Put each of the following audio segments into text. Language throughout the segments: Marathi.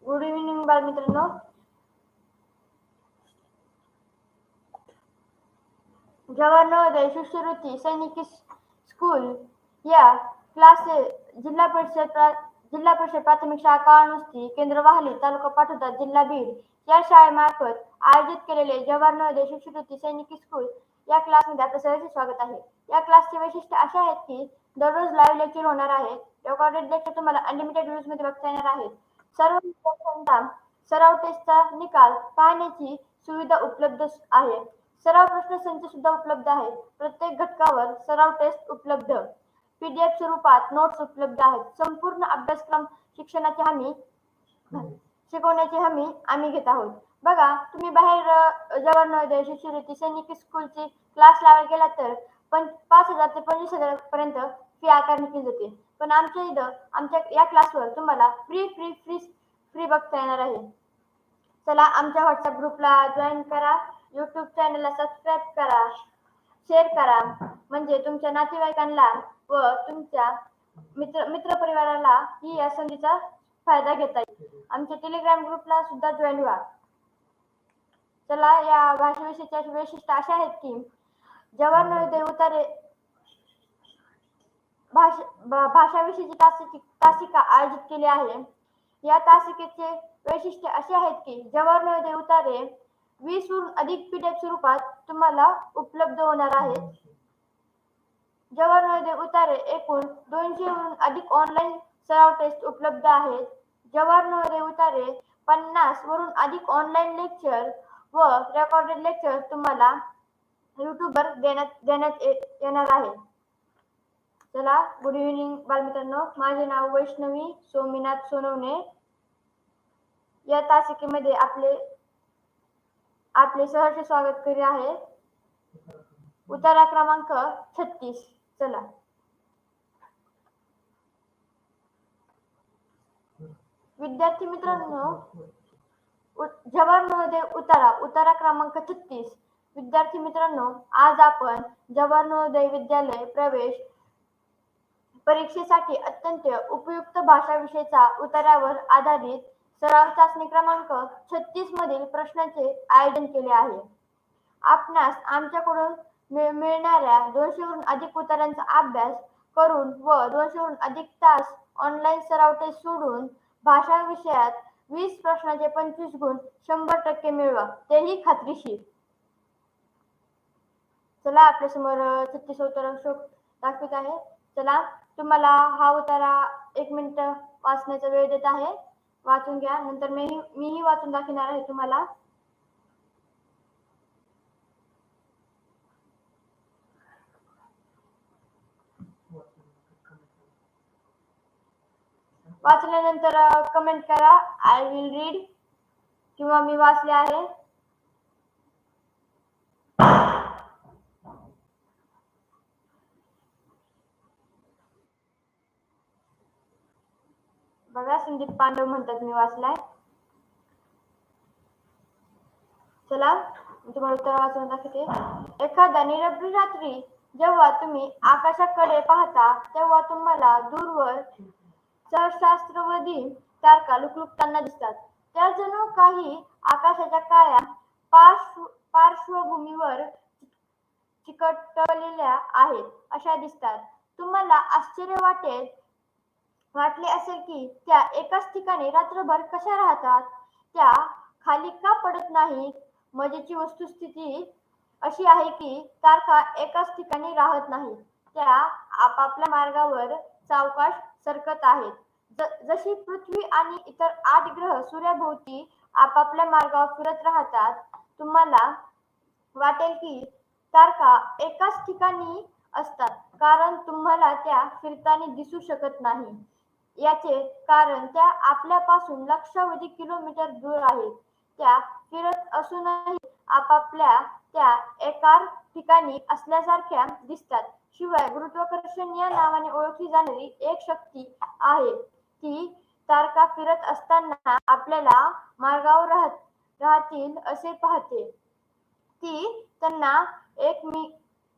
गुड इव्हनिंग बालमित्रांनो. जवाहर नवोदय शिष्यवृत्ती सैनिकी स्कूल या क्लास जिल्हा परिषद प्राथमिक शाळा काळनुस्ती केंद्र वाहली तालुका पाटोदा जिल्हा बीड या शाळेमार्फत आयोजित केलेले जवाहर नवोदय शिष्यवृत्ती सैनिकी स्कूल या क्लासमध्ये आपलं सहर्ष स्वागत आहे. या क्लासचे वैशिष्ट्य असे आहेत की दररोज लाईव्ह लेक्चर होणार आहेत. रेकॉर्डेड लेक्चर तुम्हाला अनलिमिटेड व्ह्यूज मध्ये बघता येणार आहेत. सर्व विद्यार्थ्यांना सराव टेस्टचा निकाल पाहण्याची सुविधा उपलब्ध आहे. सराव प्रश्नसंच सुद्धा उपलब्ध आहे. प्रत्येक घटकावर सराव टेस्ट उपलब्ध. पीडीएफ स्वरूपात नोट्स उपलब्ध आहेत. संपूर्ण अभ्यासक्रम शिकवण्याची हमी आम्ही घेत आहोत. बघा, तुम्ही बाहेर जवाहर नवोदय शिष्यवृत्ती सैनिकी स्कूलची क्लास लावायला गेला तर 5,000 ते 25,000 पर्यंत फी आकारणी केली जाते. पण आमच्या इथं आमच्या या क्लासवर तुम्हाला फ्री बघता येणार आहे. चला, आमच्या व्हॉट्सअप ग्रुपला जॉईन करा, यूट्यूब चॅनलला सबस्क्राईब करा, शेअर करा, म्हणजे तुमच्या नातेवाईकांना व तुमच्या मित्रपरिवाराला ही या संधीचा फायदा घेता येईल. आमच्या टेलिग्राम ग्रुपला सुद्धा जॉईन व्हा. चला, या भाषाविषयीच्या वैशिष्ट्य अशा आहेत की जवाहर नवोदय उतारे भाषाविषयीची तासिका आयोजित केली आहे. या तासिकेचे वैशिष्ट्य असे आहेत की जवाहर नवोदय उतारे 20हून अधिक पीडीएफ स्वरूपात तुम्हाला उपलब्ध होणार आहेत. जवाहर नवोदय उतारे एकूण 200हून अधिक ऑनलाईन सराव टेस्ट उपलब्ध आहेत. जवाहर नवोदय उतारे 50वरून अधिक ऑनलाईन लेक्चर व रेकॉर्डेड लेक्चर तुम्हाला यूट्यूबवर देण्यात येणार आहे. चला, गुड इव्हनिंग बालमित्रांनो. माझे नाव वैष्णवी सोमीनाथ सोनवणे. या तासिकेमध्ये आपले सहर्ष स्वागत करीत आहे. उतारा क्रमांक 36. चला, विद्यार्थी मित्रांनो, जवाहर नवोदय उतारा क्रमांक 36. विद्यार्थी मित्रांनो, आज आपण जवाहर नवोदय विद्यालय प्रवेश परीक्षेसाठी अत्यंत उपयुक्त भाषाविषयीचा उतार्यावर आधारित सराव चाचणी क्रमांक 36 मधील प्रश्नांचे आयोजन केले आहे. आपणास आमच्याकडून मिळणाऱ्या 200हून अधिक उतार्यांचा अभ्यास करून व 200हून अधिक तास ऑनलाईन सराव टेस्ट सोडून भाषा विषयात 20 प्रश्नाचे 25 गुण 100% मिळवा, तेही खात्रीशीर. चला, आपल्या समोर 36 उतारा दाखवत आहे. चला, तुम्हाला हा उतारा 1 मिनिट वाचण्याचा वेळ देत आहे. वाचून घ्या. नंतर मीही वाचून दाखवणार आहे तुम्हाला. वाचल्यानंतर कमेंट करा, आय विल रीड, किंवा मी वाचले आहे. बघा, संदीप पांडव म्हणतात मी वाचलाय. चला, तुम्हाला उत्तर वाचून दाखवते. एखाद्या निरभ्र रात्री जेव्हा तुम्ही आकाशाकडे पाहता तेव्हा तुम्हाला दूरवर सहस्रावधी तारका लुकलुकताना दिसतात. त्या जणू काही आकाशाच्या काळ्या पार्श्वभूमीवर चिकटलेल्या आहेत अशा दिसतात. तुम्हाला आश्चर्य वाटले असेल की त्या एकाच ठिकाणी रात्रभर कशा राहतात, त्या खाली का पडत नाहीत. मजेची वस्तुस्थिती अशी आहे की तारका एकाच ठिकाणी राहत नाहीत, त्या आपापल्या मार्गावर सावकाश सरकत आहेत. जशी पृथ्वी आणि इतर 8 ग्रह सूर्याभोवती आपापल्या मार्गावर फिरत राहतात, तुम्हाला वाटेल की तारका एकाच ठिकाणी असतात, कारण तुम्हाला त्या फिरताना दिसू शकत नाही. याचे कारण त्या आपल्यापासून लक्षावधी किलोमीटर दूर आहेत. त्या फिरत असूनही आपापल्या त्या एका ठिकाणी असल्यासारख्या दिसतात. शिवाय गुरुत्वाकर्षण या नावाने ओळखली जाणारी एक शक्ती आहे, ती तारका फिरत असताना आपल्याला मार्गावर राहतील असे पाहते. ती त्यांना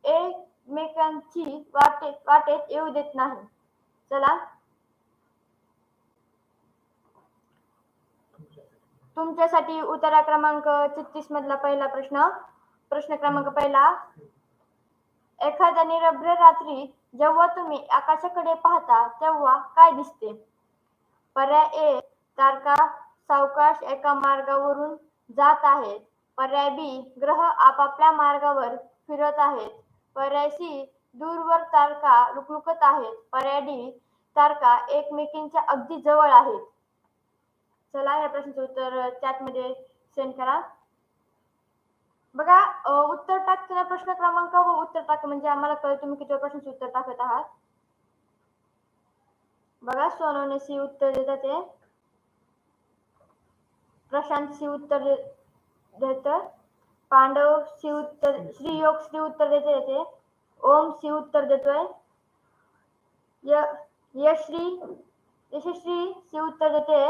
एकमेकांची वाटेत येऊ देत नाही. चला, तुमच्यासाठी उत्तरा क्रमांक 33 मधला पहिला प्रश्न. प्रश्न क्रमांक पहिला. एखाद्या निरभ्र रात्री जेव्हा तुम्ही आकाशाकडे पाहता तेव्हा काय दिसते? पर्याय ए, तारका सावकाश एका मार्गावरून जात आहेत. पर्याय बी, ग्रह आपापल्या मार्गावर फिरत आहेत. पर्याय सी, दूरवर तारका लुकलुकत आहेत. पर्याय डी, तारका एकमेकींच्या अगदी जवळ आहेत. चला या प्रश्नाचं उत्तर चॅटमध्ये सेंड करा. बघा उत्तर टाकताना प्रश्न क्रमांक व उत्तर टाका म्हणजे आम्हाला कळेल तुम्ही किती प्रश्नाचे उत्तर टाकत आहात. बघा सोनवणे सी उत्तर देतात ते, प्रशांत सी उत्तर देत, पांडव सी उत्तर, श्रीयोग सी उत्तर देते, ओम सी उत्तर देतोय, यशश्री सी उत्तर देते,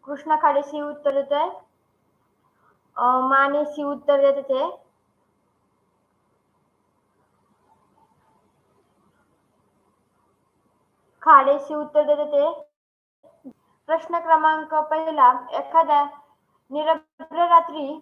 कृष्णा खाडे सी उत्तर देतोय, माने सी उत्तर देते, खाडे सी उत्तर देते. प्रश्न क्रमांक पहिला. एखाद्या निरभ्र रात्री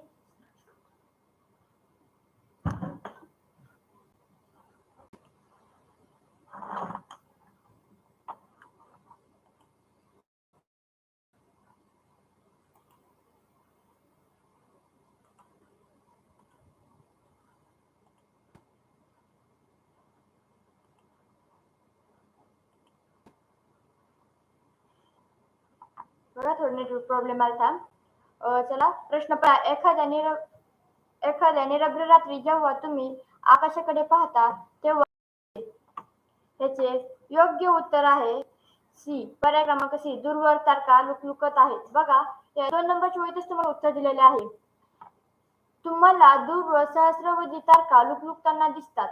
बघा थोडं नेटवर्क प्रॉब्लेम आला था. चला प्रश्न एखाद्या निरभ्र रात्री जेव्हा तुम्ही आकाशाकडे पाहता तेव्हा ह्याचे योग्य उत्तर आहे सी, पर्याय क्रमांक सी, दूरवर तारका लुकलुकत आहेत. बघा या 2 नंबरच्या वहीतच तुम्हाला उत्तर दिलेले आहे. तुम्हाला दूरवर सहस्रावधी तारका लुकलुकताना दिसतात.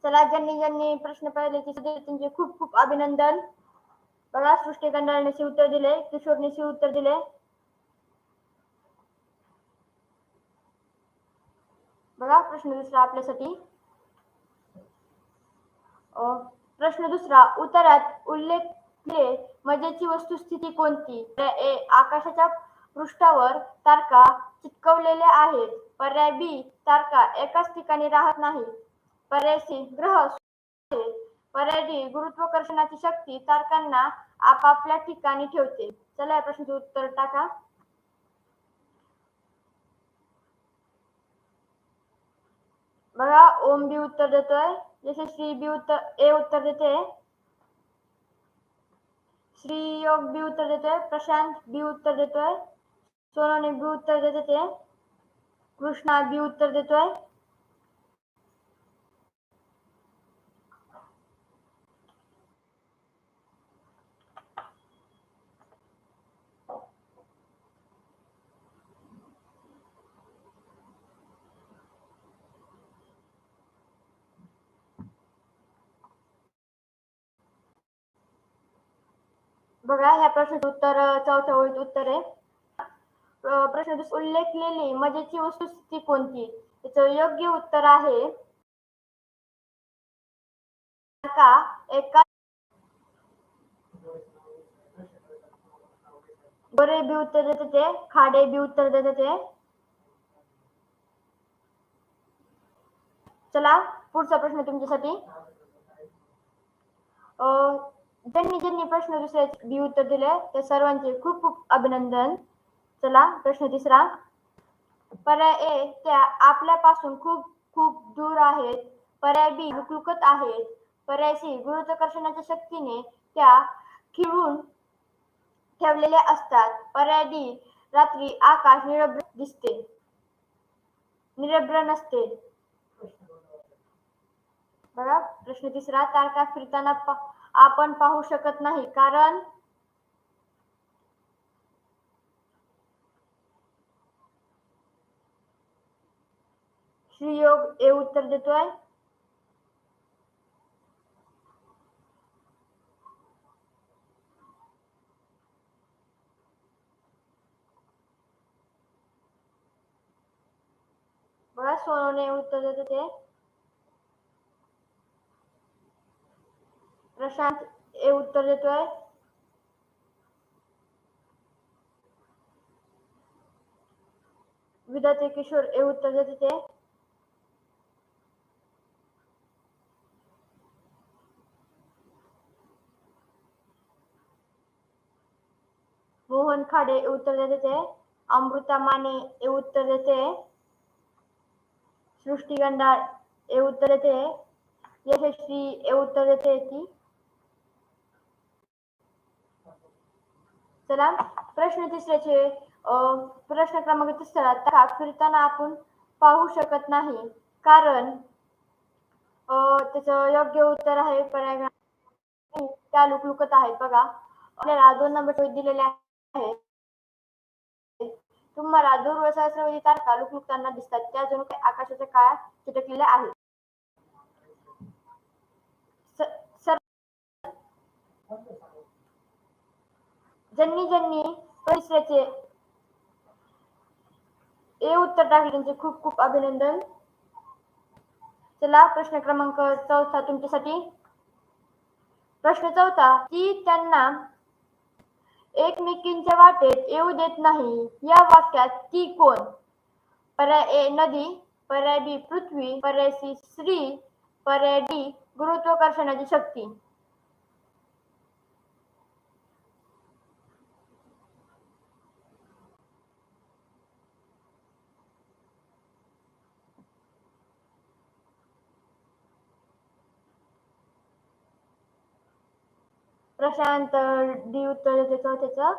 चला ज्यांनी प्रश्न पाहिले त्यांचे खूप खूप अभिनंदन. बघा सृष्टी गंडाळने उत्तर दिले, किशोरने उत्तर दिले. बघा प्रश्न दुसरा आपल्यासाठी. प्रश्न दुसरा. उत्तरात उल्लेखले मजेची वस्तुस्थिती कोणती? ए, आकाशाच्या पृष्ठावर तारका चिटकवलेल्या आहेत. पर्याय बी, तारका एकाच ठिकाणी राहत नाही. पर्याय सी, ग्रह. पर्याय डी, गुरुत्वाकर्षणाची शक्ती तारकांना आपापल्या ठिकाणी ठेवते. चला या प्रश्नाचे उत्तर टाका. बघा ओम बी उत्तर देतोय, यशस्वी बी उत्तर देते, श्रीयोग बी उत्तर देतोय, प्रशांत बी उत्तर देतोय, सोनवणे बी उत्तर देते, कृष्णा बी उत्तर देतोय, बघा ह्या प्रश्नाचं उत्तर चौथ्या ओळीत उत्तर आहे. प्रश्न उल्लेखलेली मजेची वस्तुस्थिती कोणती? त्याचं योग्य उत्तर आहे एका गोरे बी उत्तर देते ते, खाडे बी उत्तर देते ते. चला पुढचा प्रश्न तुमच्यासाठी. ज्यांनी प्रश्न दुसरे बी उत्तर दिले त्या सर्वांचे खूप खूप अभिनंदन. चला प्रश्न तिसरा. पर्याय ए, त्या आपल्यापासून खूप खूप दूर आहेत. पर्याय बी, लुकलुकत आहेत. पर्याय सी, गुरुत्वाकर्षणाच्या शक्तीने त्या खिळून ठेवलेल्या असतात. पर्याय डी, रात्री आकाश निरभ्र नसते. बघा प्रश्न तिसरा. तारका फिरताना आपण पाहू शकत नाही कारण श्रीयोग ए उत्तर देतोय, बघा सोनवणे उत्तर देते ते, प्रशांत ए उत्तर देतोय. विद्यार्थी किशोर ए उत्तर देते. मोहन खाडे ए उत्तर देते. अमृता माने ए उत्तर देते. सृष्टी गंडाळ ए उत्तर देते. यशस्वी ए उत्तर देते ती. चला प्रश्न तिसऱ्याचे प्रश्न क्रमांक तिसरा फिरताना आपण पाहू शकत नाही कारण त्याचं योग्य उत्तर आहे पर्याय त्या लुकलुकत आहेत. बघा आपल्याला 2 नंबर दिलेले आहे. तुम्हाला दूर व सहस्रावधी तारका लुकलुकताना दिसतात त्या जणू काही आकाशाच्या काळात चिटकलेल्या आहेत. ज्यांनी ज्यांनी परिसराचे ए उत्तर टाकले त्यांचे खूप खूप अभिनंदन. चला प्रश्न क्रमांक 4 तुमच्यासाठी. प्रश्न 4 की त्यांना एकमेकींच्या वाटेत येऊ देत नाही या वाक्यात ती कोण? पर्याय ए नदी, पर्याय बी पृथ्वी, पर्याय सी स्त्री, पर्याय डी गुरुत्वाकर्षणाची शक्ती. प्रशांत डी उत्तर देते चौथ्याचं.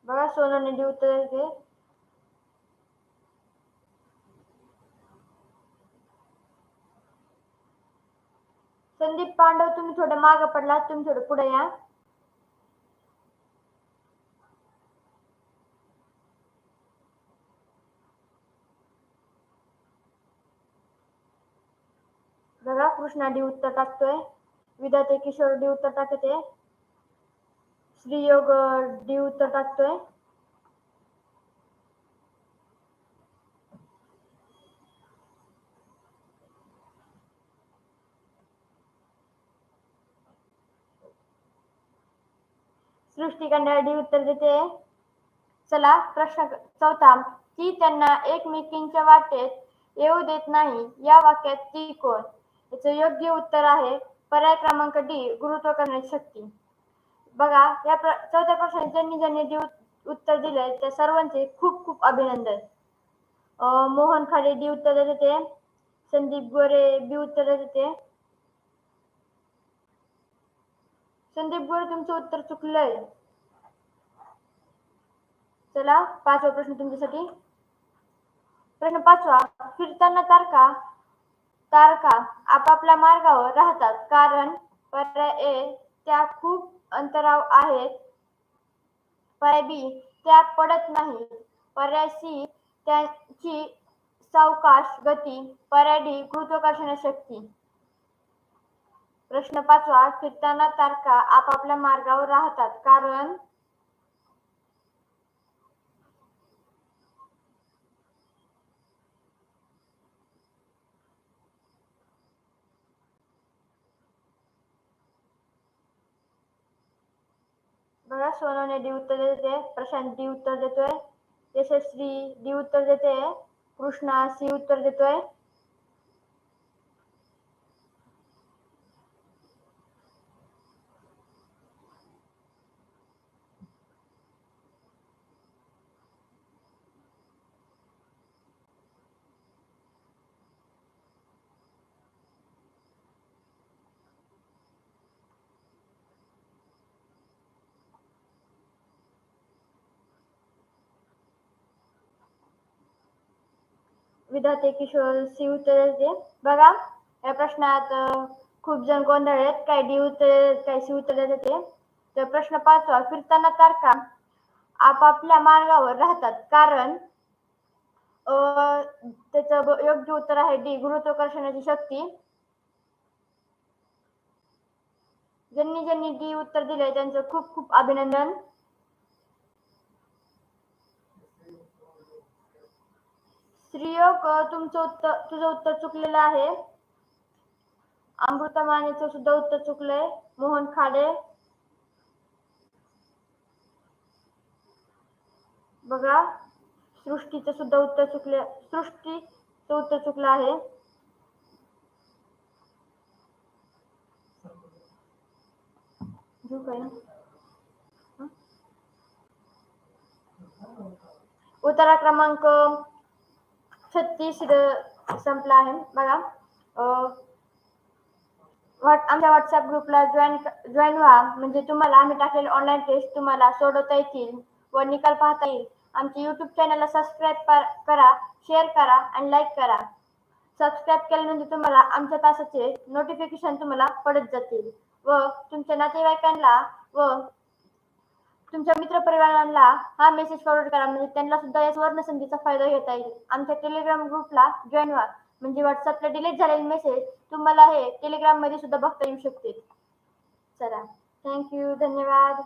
बघा सोनूने डी उत्तर देते. संदीप पांडव तुम्ही थोडं मागे पडलात, तुम्ही थोडं पुढे या. बघा कृष्णा डी उत्तर टाकतोय. विद्यार्थी किशोर डी उत्तर टाकते. श्रीयोग डी उत्तर टाकतोय. सृष्टी गंडाळ डी उत्तर देते. चला प्रश्न 4 ती त्यांना एकमेकींच्या वाटेत येऊ देत नाही या वाक्यात ती कोण? याचं योग्य उत्तर आहे पर्याय क्रमांक डी गुरुत्वाकर्षणाची शक्ती. बघा या चौथ्या प्रश्नात ज्यांनी ज्यांनी डी उत्तर दिले त्या सर्वांचे खूप खूप अभिनंदन. मोहन खाडे डी उत्तर देते. संदीप गोरे बी उत्तर देते. संदीप गोरे तुमचं उत्तर चुकलंय. चला 5वा प्रश्न तुमच्यासाठी. प्रश्न 5 फिरताना तारका आपापल्या मार्गावर राहतात कारण पर्याय ए त्या खूप अंतरावर आहेत, पर्याय बी त्या पडत नाहीत, पर्याय सी त्यांची सावकाश गती, पर्याय डी गुरुत्वाकर्षणाची शक्ती. प्रश्न 5 फिरताना तारका आपापल्या मार्गावर राहतात कारण बघा सोनूने डी उत्तर देते. प्रशांत डी उत्तर देतोय. यशस्वी डी उत्तर देते. कृष्णा सी उत्तर देतोय. विद्यार्थी किशोर सी उत्तर देते. बघा या प्रश्नात खूप जण गोंधळ आहेत. काही डी उत्तर काही सी उत्तर देते. तर प्रश्न 5 फिरताना तारका आपापल्या मार्गावर राहतात कारण त्याचं योग्य उत्तर आहे डी गुरुत्वाकर्षणाची शक्ती. ज्यांनी ज्यांनी डी उत्तर दिले त्यांचं खूप खूप अभिनंदन. श्रीयोग तुझं उत्तर चुकलेलं आहे. अमृता मानेचं सुद्धा उत्तर चुकलंय. मोहन खाडे बघा, सृष्टीचं सुद्धा उत्तर चुकले. सृष्टीचं उत्तर चुकलं आहे. उत्तरा क्रमांक 36 संपला आहे. बघा, आमच्या व्हॉट्सअप ग्रुपला जॉईन व्हा, म्हणजे तुम्हाला आम्ही टाकलेले ऑनलाईन टेस्ट तुम्हाला सोडवता येतील व निकाल पाहता येईल. आमच्या युट्यूब चॅनलला सबस्क्राईब करा, शेअर करा आणि लाईक करा. सबस्क्राईब केल्यानंतर तुम्हाला आमच्या तासाचे नोटिफिकेशन तुम्हाला पडत जातील व तुमच्या नातेवाईकांना व तुमच्या मित्रपरिवारांना हा मेसेज फॉरवर्ड करा, म्हणजे त्यांना सुद्धा या सुवर्ण संधीचा फायदा घेता येईल. आमच्या टेलिग्राम ग्रुपला जॉईन व्हा, म्हणजे व्हॉट्सअपला डिलीट झालेले मेसेज तुम्हाला हे टेलिग्राम मध्ये सुद्धा बघता येऊ शकते. चला, थँक्यू, धन्यवाद.